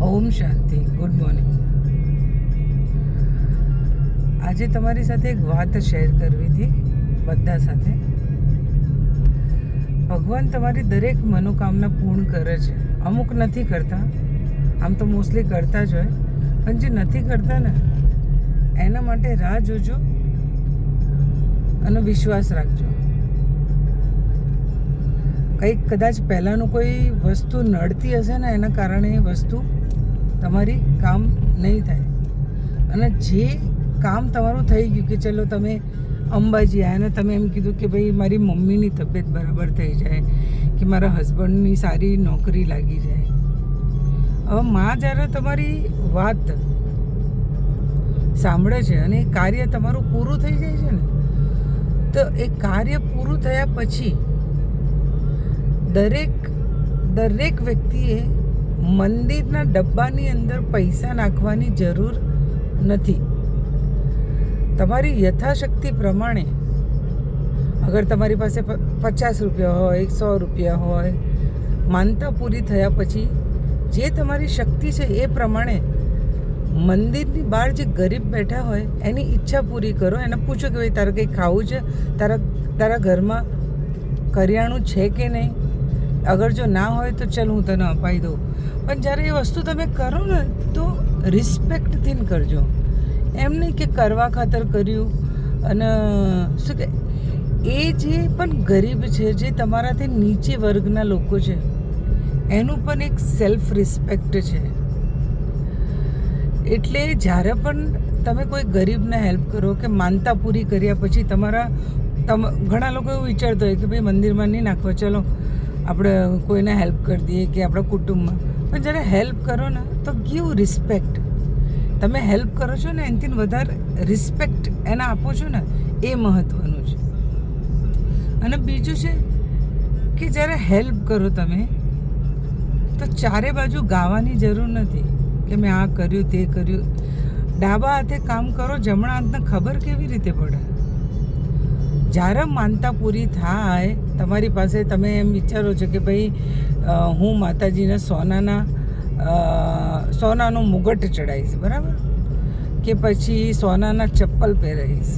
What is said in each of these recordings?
ઓમ શાંતિ. Good morning. આજે તમારી સાથે એક વાત શેર કરવી હતી બધા સાથે. ભગવાન તમારી દરેક મનોકામના પૂર્ણ કરે છે. અમુક નથી કરતા, આમ તો મોસ્ટલી કરતા જ હોય, પણ જે નથી કરતા ને એના માટે રાહ જોજો અને વિશ્વાસ રાખજો. કંઈક કદાચ પહેલાંનું કોઈ વસ્તુ નડતી હશે ને એના કારણે એ વસ્તુ તમારી કામ નહીં થાય. અને જે કામ તમારું થઈ ગયું કે ચલો તમે અંબાજી આવ્યા ને તમે એમ કીધું કે ભાઈ મારી મમ્મીની તબિયત બરાબર થઈ જાય, કે મારા હસબન્ડની સારી નોકરી લાગી જાય. હવે માં જ્યારે તમારી વાત સાંભળે છે અને એ કાર્ય તમારું પૂરું થઈ જાય છે ને, તો એ કાર્ય પૂરું થયા પછી દરેક વ્યક્તિએ મંદિરના ડબ્બાની અંદર પૈસા નાખવાની જરૂર નથી. તમારી યથાશક્તિ પ્રમાણે અગર તમારી પાસે 50 રૂપિયા હોય, 100 રૂપિયા હોય, માનતા પૂરી થયા પછી જે તમારી શક્તિ છે એ પ્રમાણે મંદિરની બહાર જે ગરીબ બેઠા હોય એની ઈચ્છા પૂરી કરો. એને પૂછો કે ભાઈ તારે કંઈ ખાવું છે, તારા ઘરમાં કરિયાણું છે કે નહીં. અગર જો ના હોય તો ચાલ હું તને અપાઈ દઉં. પણ જ્યારે એ વસ્તુ તમે કરો ને તો રિસ્પેક્ટથી કરજો. એમ નહીં કે કરવા ખાતર કર્યું. અને શું કે એ જે પણ ગરીબ છે, જે તમારાથી નીચે વર્ગના લોકો છે, એનું પણ એક સેલ્ફ રિસ્પેક્ટ છે. એટલે જ્યારે પણ તમે કોઈ ગરીબને હેલ્પ કરો કે માનતા પૂરી કર્યા પછી ઘણા લોકો એવું વિચારતા હોય કે ભાઈ મંદિરમાં નહીં નાખવા, ચલો આપણે કોઈને હેલ્પ કરી દઈએ કે આપણા કુટુંબમાં. પણ જ્યારે હેલ્પ કરો ને તો ગીવ રિસ્પેક્ટ. તમે હેલ્પ કરો છો ને એનાથી વધારે રિસ્પેક્ટ એને આપો છો ને એ મહત્ત્વનું છે. અને બીજું છે કે જ્યારે હેલ્પ કરો તમે તો ચારે બાજુ ગાવાની જરૂર નથી કે મેં આ કર્યું તે કર્યું. ડાબા હાથે કામ કરો, જમણા હાથને ખબર કેવી રીતે પડે. જ્યારે માનતા પૂરી થાય તમારી પાસે, તમે એમ વિચારો છો કે ભાઈ હું માતાજીને સોનાનો મુગટ ચડાવીશ, બરાબર, કે પછી સોનાના ચપ્પલ પહેરાવીશ,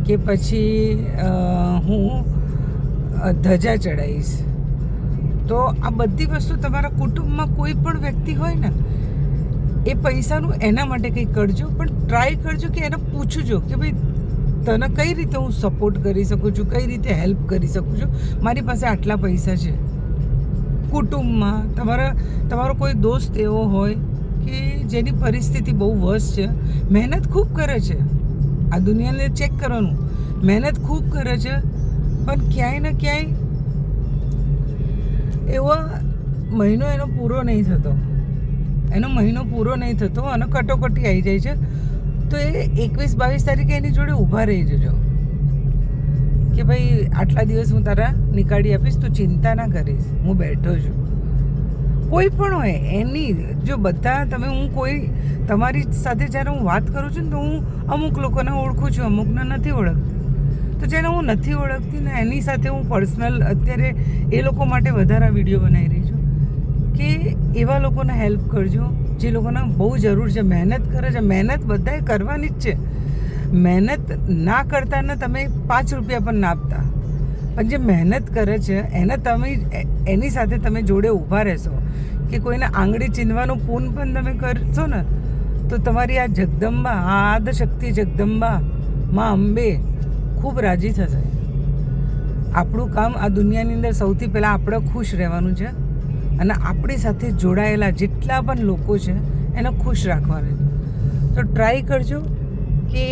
કે પછી હું ધજા ચડાવીશ. તો આ બધી વસ્તુ તમારા કુટુંબમાં કોઈ પણ વ્યક્તિ હોય ને એ પૈસાનું એના માટે કંઈ કરજો. પણ ટ્રાય કરજો કે એને પૂછજો કે ભાઈ તને કઈ રીતે હું સપોર્ટ કરી શકું છું, કઈ રીતે હેલ્પ કરી શકું છું, મારી પાસે આટલા પૈસા છે. કુટુંબમાં તમારો કોઈ દોસ્ત એવો હોય કે જેની પરિસ્થિતિ બહુ વર્સ્ટ છે, મહેનત ખૂબ કરે છે, આ દુનિયાને ચેક કરવાનું, મહેનત ખૂબ કરે છે, પણ ક્યાંય ને ક્યાંય એવો મહિનો એનો પૂરો નહીં થતો અને કટોકટી આવી જાય છે. તો એ 21-22 તારીખે એની જોડે ઊભા રહી જજો કે ભાઈ આટલા દિવસ હું તારા નીકાળી આપીશ, તું ચિંતા ના કરીશ, હું બેઠો છું. કોઈ પણ હોય એની જો બધા હું તમારી સાથે જ્યારે હું વાત કરું છું ને તો હું અમુક લોકોને ઓળખું છું, અમુકને નથી ઓળખતી. તો જેને હું નથી ઓળખતી ને એની સાથે હું પર્સનલ અત્યારે એ લોકો માટે વધારે વિડીયો બનાવી રહી છું કે એવા લોકોને હેલ્પ કરજો જે લોકોને બહુ જરૂર છે, મહેનત કરે છે. મહેનત બધાએ કરવાની જ છે. મહેનત ના કરતા ને તમે 5 રૂપિયા પણ ના આપતા, પણ જે મહેનત કરે છે એની સાથે તમે જોડે ઊભા રહેશો કે કોઈને આંગળી ચીંધવાનું પૂન પણ તમે કરશો ને તો તમારી આ જગદંબા, આ આદશક્તિ જગદંબા માં અંબે ખૂબ રાજી થશે. આપણું કામ આ દુનિયાની અંદર સૌથી પહેલાં આપણે ખુશ રહેવાનું છે અને આપણી સાથે જોડાયેલા જેટલા પણ લોકો છે એને ખુશ રાખવાના છે. તો ટ્રાય કરજો કે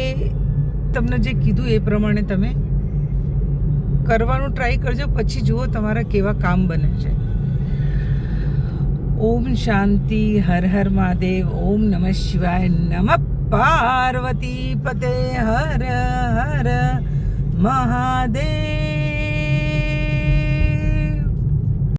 તમને જે કીધું એ પ્રમાણે તમે કરવાનું ટ્રાય કરજો. પછી જુઓ તમારા કેવા કામ બને છે. ઓમ શાંતિ. હર હર મહાદેવ. ઓમ નમઃ શિવાય. નમઃ પાર્વતી પતે. હર હર મહાદેવ.